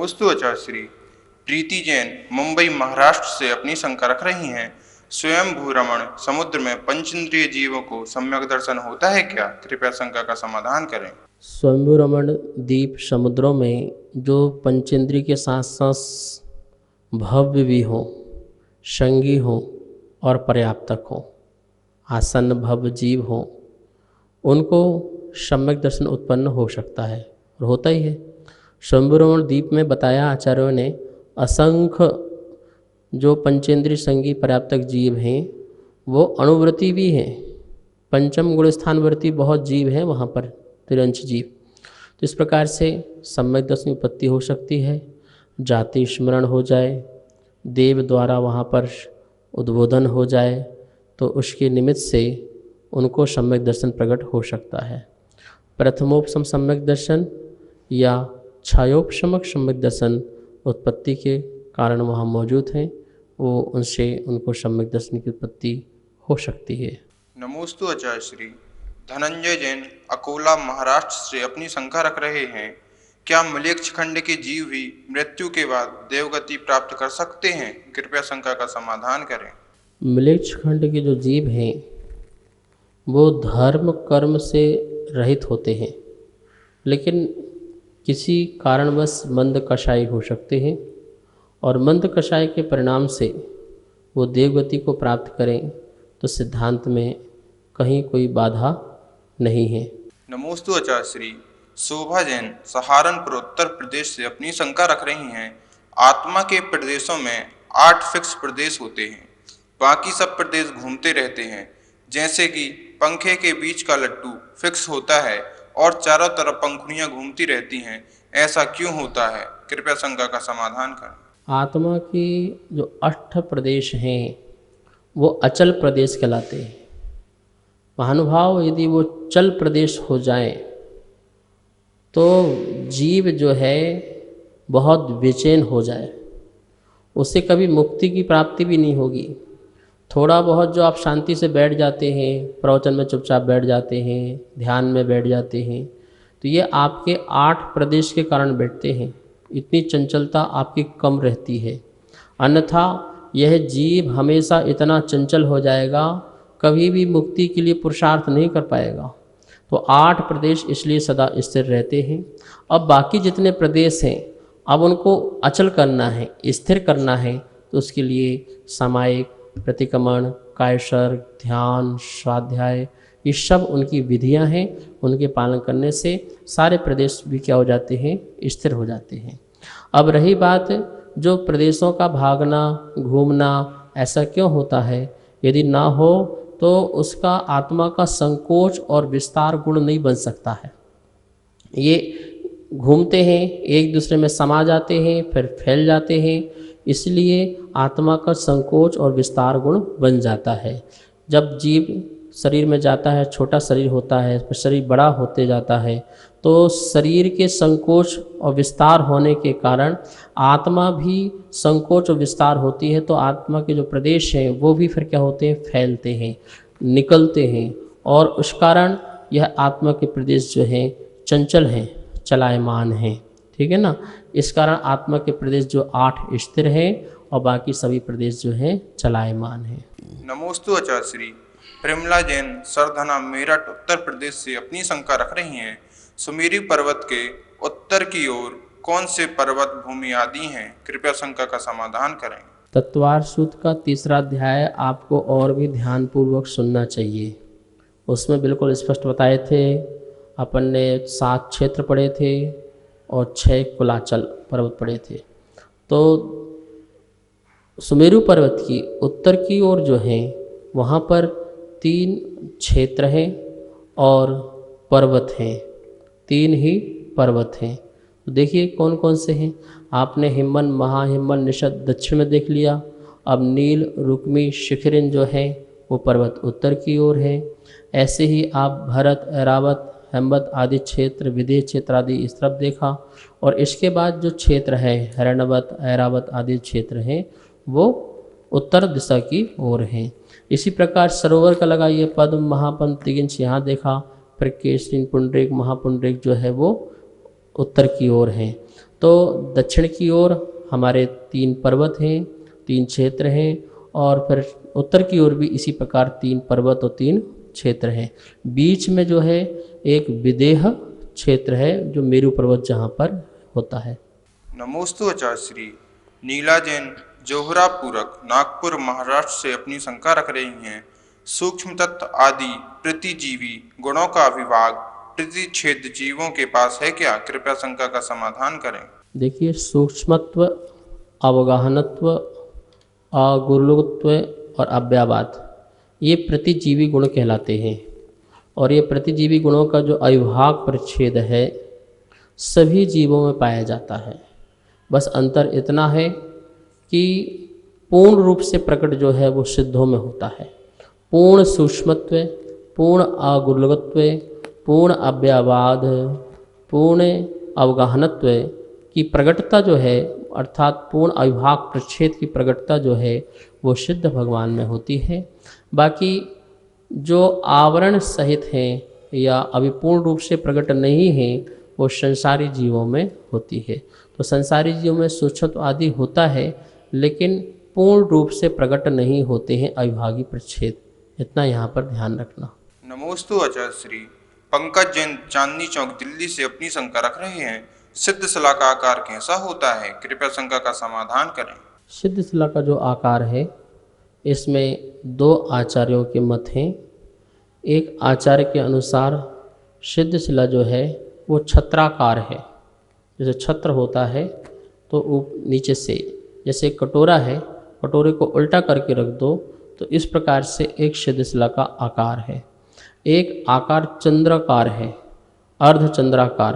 नमोस्तु आचार्य। प्रीति जैन मुंबई महाराष्ट्र से अपनी शंका रख रही हैं। स्वयं भूरमण समुद्र में पंचेंद्रिय जीवों को सम्यक दर्शन होता है क्या? कृपया शंका का समाधान करें। स्वयंभू रमण द्वीप समुद्रों में जो पंचेंद्रिय के साथ साथ भव्य भी हो, संगी हो और पर्याप्तक हो, आसन्न भव्य जीव हो, उनको सम्यक दर्शन उत्पन्न हो सकता है और होता ही है। स्वयंभू रमण द्वीप में बताया आचार्यों ने असंख्य जो पंचेंद्रिय संगी पर्याप्तक जीव हैं वो अणुव्रती भी हैं। पंचम गुण स्थानवर्ती बहुत जीव हैं वहाँ पर, तिरंश जीव। तो इस प्रकार से सम्यक दर्शन की उत्पत्ति हो सकती है। जाति स्मरण हो जाए, देव द्वारा वहाँ पर उद्बोधन हो जाए तो उसके निमित्त से उनको सम्यक दर्शन प्रकट हो सकता है। प्रथमोपशम सम्यक दर्शन या छायोपशमक सम्यक दर्शन उत्पत्ति के कारण वहाँ मौजूद हैं, वो उनसे उनको सम्यक दर्शन की उत्पत्ति हो सकती है। नमोस्तु आचार्य श्री। धनंजय जैन अकोला महाराष्ट्र से अपनी शंका रख रहे हैं। क्या मलेच्छ खंड के जीव भी मृत्यु के बाद देवगति प्राप्त कर सकते हैं? कृपया शंका का समाधान करें। मलेच्छ खंड के जो जीव हैं वो धर्म कर्म से रहित होते हैं, लेकिन किसी कारणवश मंद कषाय हो सकते हैं और मंद कषाय के परिणाम से वो देवगति को प्राप्त करें तो सिद्धांत में कहीं कोई बाधा नहीं है। नमोस्तु आचार्य श्री। शोभा जैन सहारनपुर उत्तर प्रदेश से अपनी शंका रख रही हैं। आत्मा के प्रदेशों में 8 फिक्स प्रदेश होते हैं, बाकी सब प्रदेश घूमते रहते हैं। जैसे कि पंखे के बीच का लट्टू फिक्स होता है और चारों तरफ पंखुड़ियां घूमती रहती हैं, ऐसा क्यों होता है? कृपया शंका का समाधान करें। आत्मा के जो 8 प्रदेश हैं वो अचल प्रदेश कहलाते हैं। महानुभाव यदि वो चल प्रदेश हो जाए तो जीव जो है बहुत बेचैन हो जाए, उससे कभी मुक्ति की प्राप्ति भी नहीं होगी। थोड़ा बहुत जो आप शांति से बैठ जाते हैं, प्रवचन में चुपचाप बैठ जाते हैं, ध्यान में बैठ जाते हैं, तो ये आपके 8 प्रदेश के कारण बैठते हैं। इतनी चंचलता आपकी कम रहती है, अन्यथा यह जीव हमेशा इतना चंचल हो जाएगा, कभी भी मुक्ति के लिए पुरुषार्थ नहीं कर पाएगा। तो 8 प्रदेश इसलिए सदा स्थिर रहते हैं। अब बाकी जितने प्रदेश हैं अब उनको अचल करना है, स्थिर करना है, तो उसके लिए सामायिक, प्रतिक्रमण, कायसर्ग, ध्यान, स्वाध्याय, ये सब उनकी विधियां हैं। उनके पालन करने से सारे प्रदेश भी क्या हो जाते हैं? स्थिर हो जाते हैं। अब रही बात जो प्रदेशों का भागना घूमना, ऐसा क्यों होता है? यदि ना हो तो उसका आत्मा का संकोच और विस्तार गुण नहीं बन सकता है। ये घूमते हैं, एक दूसरे में समा जाते हैं, फिर फैल जाते हैं, इसलिए आत्मा का संकोच और विस्तार गुण बन जाता है। जब जीव शरीर में जाता है, छोटा शरीर होता है, फिर शरीर बड़ा होते जाता है, तो शरीर के संकोच और विस्तार होने के कारण आत्मा भी संकोच और विस्तार होती है। तो आत्मा के जो प्रदेश हैं वो भी फिर क्या होते हैं? फैलते हैं, निकलते हैं, और उस कारण यह आत्मा के प्रदेश जो हैं चंचल हैं, चलायमान हैं। ठीक है ना? इस कारण आत्मा के प्रदेश जो 8 स्थिर हैं और बाकी सभी प्रदेश जो हैं चलायमान हैं। नमोस्तु आचार्य श्री। प्रेमला जैन सरधना मेरठ उत्तर प्रदेश से अपनी शंका रख रही हैं। सुमेरु पर्वत के उत्तर की ओर कौन से पर्वत भूमि आदि हैं? कृपया शंका का समाधान करें। तत्वार सूत्र का 3रा अध्याय आपको और भी ध्यानपूर्वक सुनना चाहिए। उसमें बिल्कुल स्पष्ट बताए थे। अपन ने 7 क्षेत्र पढ़े थे और 6 कुलाचल पर्वत पढ़े थे। तो सुमेरु पर्वत की उत्तर की ओर जो है वहाँ पर 3 क्षेत्र हैं और पर्वत हैं, 3 ही पर्वत हैं। तो देखिए कौन कौन से हैं। आपने हिमन, महाहिमन, निषद दक्षिण में देख लिया। अब नील, रुक्मी, शिखरिन जो है वो पर्वत उत्तर की ओर है। ऐसे ही आप भरत, ऐरावत, हेमवत आदि क्षेत्र, विदेह क्षेत्र आदि इस तरफ देखा। और इसके बाद जो क्षेत्र है हिरण्यवत, ऐरावत आदि क्षेत्र हैं वो उत्तर दिशा की ओर हैं। इसी प्रकार सरोवर का लगाइए, पद्म, महापद्म, त्रिगिंश यहाँ देखा। फिर केसरी, पुंडरीक, महापुंडरीक जो है वो उत्तर की ओर हैं। तो दक्षिण की ओर हमारे 3 पर्वत हैं, 3 क्षेत्र हैं, और फिर उत्तर की ओर भी इसी प्रकार 3 पर्वत और 3 क्षेत्र हैं। बीच में जो है एक विदेह क्षेत्र है, जो मेरू पर्वत जहाँ पर होता है। नमोस्तु आचार्य श्री। नीला जैन जोहरा पूरक नागपुर महाराष्ट्र से अपनी शंका रख रही हैं। सूक्ष्म तत्व आदि प्रतिजीवी गुणों का विभाग प्रतिच्छेद जीवों के पास है क्या? कृपया शंका का समाधान करें। देखिए, सूक्ष्मत्व, अवगाहनत्व, अगुरुत्व और अव्ययवाद, ये प्रतिजीवी गुण कहलाते हैं। और ये प्रतिजीवी गुणों का जो अविभाग परिच्छेद है सभी जीवों में पाया जाता है। बस अंतर इतना है कि पूर्ण रूप से प्रकट जो है वो सिद्धों में होता है। पूर्ण सूक्ष्मत्व, पूर्ण अगुरुत्व, पूर्ण अव्ययवाद, पूर्ण अवगाहनत्व की प्रकटता जो है, अर्थात पूर्ण अविभाग प्रच्छेद की प्रकटता जो है वो सिद्ध भगवान में होती है। बाकी जो आवरण सहित हैं या अभी पूर्ण रूप से प्रकट नहीं हैं वो संसारी जीवों में होती है। तो संसारी जीवों में सूक्ष्मत्व आदि होता है, लेकिन पूर्ण रूप से प्रकट नहीं होते हैं अविभागी प्रच्छेद। इतना यहाँ पर ध्यान रखना। नमोस्तु आचार्य श्री। पंकज जैन चांदनी चौक दिल्ली से अपनी शंका रख रहे हैं। सिद्ध शिला का आकार कैसा होता है? कृपया शंका का समाधान करें। सिद्ध शिला का जो आकार है, इसमें 2 आचार्यों के मत हैं। एक आचार्य के अनुसार सिद्ध शिला जो है वो छत्राकार है। जैसे छत्र होता है तो नीचे से, जैसे कटोरा है, कटोरे को उल्टा करके रख दो तो इस प्रकार से एक सिद्ध शिला का आकार है। एक आकार चंद्राकार है, अर्धचंद्राकार।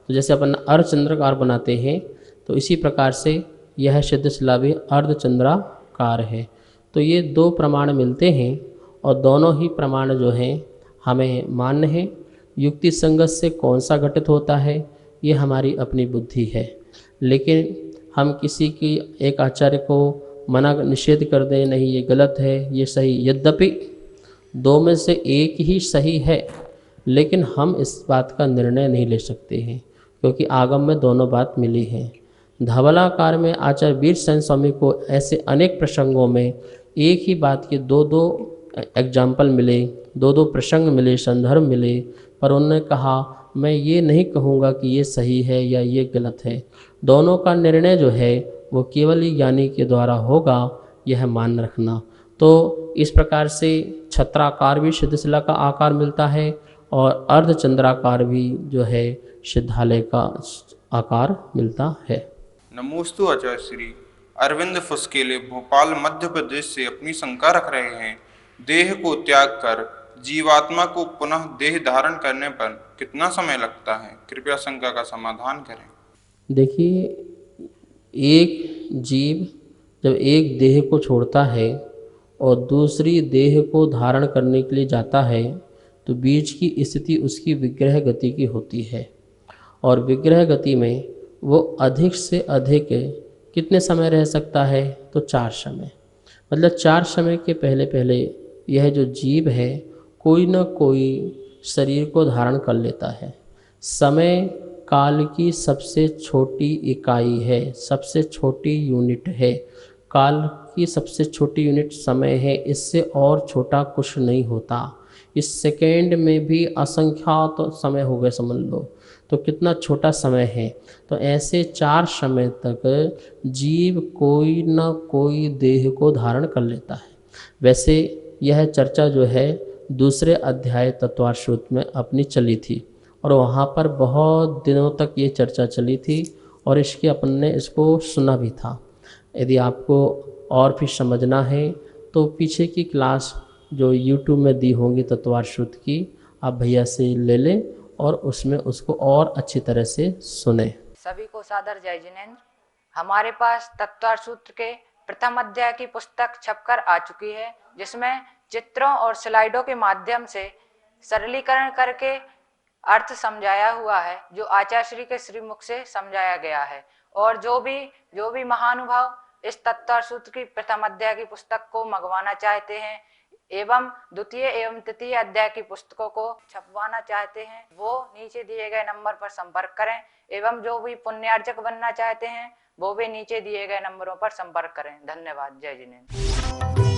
तो जैसे अपन अर्धचंद्राकार बनाते हैं तो इसी प्रकार से यह सिद्ध शिला भी अर्धचंद्राकार है। तो ये 2 प्रमाण मिलते हैं और दोनों ही प्रमाण जो हैं हमें मान्य हैं। युक्ति संगत से कौन सा घटित होता है ये हमारी अपनी बुद्धि है, लेकिन हम किसी की एक आचार्य को मना निषेध कर दें, नहीं ये गलत है ये सही, यद्यपि 2 में से एक ही सही है, लेकिन हम इस बात का निर्णय नहीं ले सकते हैं क्योंकि आगम में दोनों बात मिली है। धवलाकार में आचार्य वीरसेन स्वामी को ऐसे अनेक प्रसंगों में एक ही बात के 2-2 एग्जाम्पल मिले, 2-2 प्रसंग मिले, संदर्भ मिले, पर उन्होंने कहा मैं ये नहीं कहूँगा कि ये सही है या ये गलत है। दोनों का निर्णय जो है वो केवल ही ज्ञानी के द्वारा होगा, यह मान रखना। तो इस प्रकार से छत्राकार भी सिद्ध शिला का आकार मिलता है और अर्धचंद्राकार भी जो है सिद्धालय का आकार मिलता है। नमोस्तु आचार्य श्री। अरविंद फुसकेले भोपाल मध्य प्रदेश से अपनी शंका रख रहे हैं। देह को त्याग कर जीवात्मा को पुनः देह धारण करने पर कितना समय लगता है? कृपया शंका का समाधान करें। देखिए, एक जीव जब एक देह को छोड़ता है और दूसरी देह को धारण करने के लिए जाता है तो बीच की स्थिति उसकी विग्रह गति की होती है। और विग्रह गति में वो अधिक से अधिक कितने समय रह सकता है? तो 4 समय। मतलब 4 समय के पहले पहले यह जो जीव है कोई न कोई शरीर को धारण कर लेता है। समय काल की सबसे छोटी इकाई है, सबसे छोटी यूनिट है। काल की सबसे छोटी यूनिट समय है, इससे और छोटा कुछ नहीं होता। इस सेकेंड में भी असंख्यात समय हो गए समझ लो, तो कितना छोटा समय है। तो ऐसे 4 समय तक जीव कोई न कोई देह को धारण कर लेता है। वैसे यह चर्चा जो है दूसरे अध्याय तत्वाश्रुत में अपनी चली थी और वहाँ पर बहुत दिनों तक ये चर्चा चली थी और इसके अपन ने इसको सुना भी था। यदि आपको और भी समझना है तो पीछे की क्लास जो YouTube में दी होंगी तत्वाश्रुत की, आप भैया से ले लें और उसमें उसको और अच्छी तरह से सुने। सभी को सादर जय जिनेंद्र। हमारे पास तत्वाश्रुत के प्रथम अध्याय की पुस्तक छपकर आ चुकी है, जिसमें चित्रों और स्लाइडों के माध्यम से सरलीकरण करके अर्थ समझाया हुआ है, जो आचार्य श्री के श्रीमुख से समझाया गया है। और जो भी महानुभाव इस तत्वाश्रुत की प्रथम अध्याय की पुस्तक को मंगवाना चाहते हैं, एवं द्वितीय एवं तृतीय अध्याय की पुस्तकों को छपवाना चाहते हैं वो नीचे दिए गए नंबर पर संपर्क करें। एवं जो भी पुण्यार्जक बनना चाहते हैं वो भी नीचे दिए गए नंबरों पर संपर्क करें। धन्यवाद। जय जिनेन्द्र।